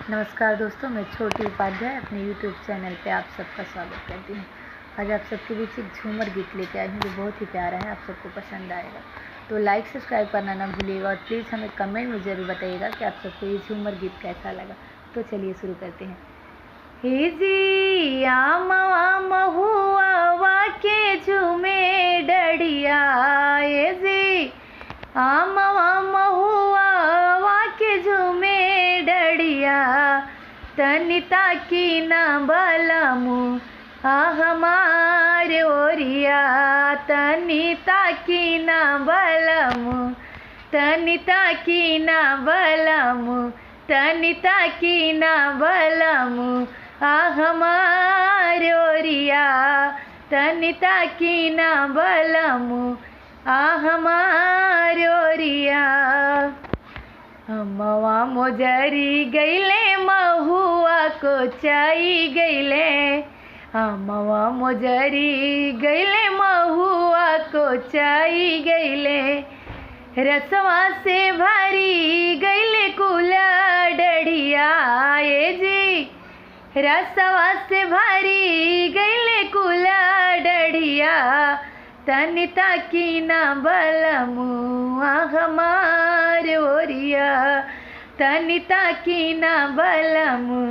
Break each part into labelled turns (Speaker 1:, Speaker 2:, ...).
Speaker 1: नमस्कार दोस्तों, मैं छोटी उपाध्याय अपने YouTube चैनल पे आप सबका स्वागत करती हूँ। आज आप सबके बीच एक झूमर गीत लेके आई हूँ जो बहुत ही प्यारा है, आप सबको पसंद आएगा। तो लाइक सब्सक्राइब करना ना भूलिएगा और प्लीज़ हमें कमेंट में ज़रूर बताइएगा कि आप सबको ये झूमर गीत कैसा लगा। तो चलिए शुरू करते हैं। हे जी आमवा महुआ के झूमे डढ़िया, हे जी आमवा महुआ के झूमे डढ़िया, तनिता की ना बलमु हमार ओरिया, तनिता की ना बलमु, तनिता की ना बलमु, तनिता की ना बलमु हमार ओरिया, तनिता की ना बलमु हमार ओरिया। हमवा मोजरी गईले महुआ को चाई गईले, हमवा मोजरी गईले महुआ को चाई गईले, रसवा से भरी गईले कुला डढ़िया, ये जी रसवा से भरी गईले कुला डढ़िया, तनिता की ना बलमु हमार ओरिया, तनिता की ना बलमु,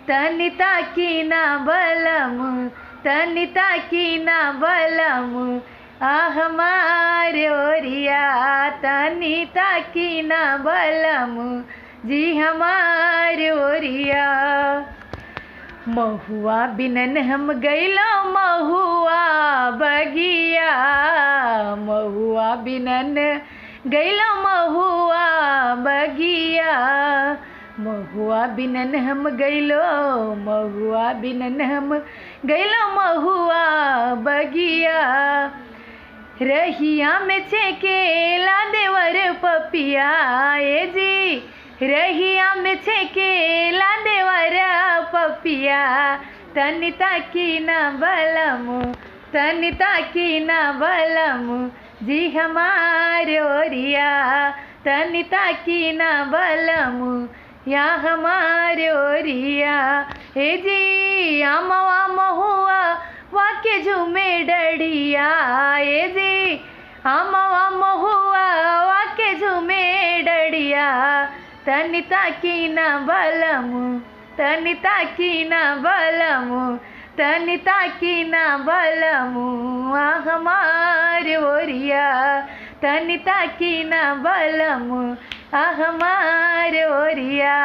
Speaker 1: तनिता की ना बलमु, तनिता की ना बलमु हमार ओरिया, तनिता की ना बलमु जी हमार ओरिया। महुआ बिनन हम गईलो महुआ बगिया, महुआ बिनन गईलो महुआ बगिया, महुआ बिनन हम गईलो, महुआ बिनन हम गईलो महुआ बगिया, रहिया में छेकेला देवर पपिया, ए जी रहिया में छेकेला देवर पपिया, तनिता की ना बलमु, तनिता की ना बलमु जी हमार ओरिया, तनिता की ना बलमु या हमार ओरिया। हे जी आमवा महुआ वाके झूमे डढ़िया, हे जी आमवा महुआ वाके झूमे डढ़िया, तनिता की ना बलमु, तनिता की ना बलमु, तनिता की ना बलमु हमार ओरिया, तनिता की ना बलमु हमार ओरिया।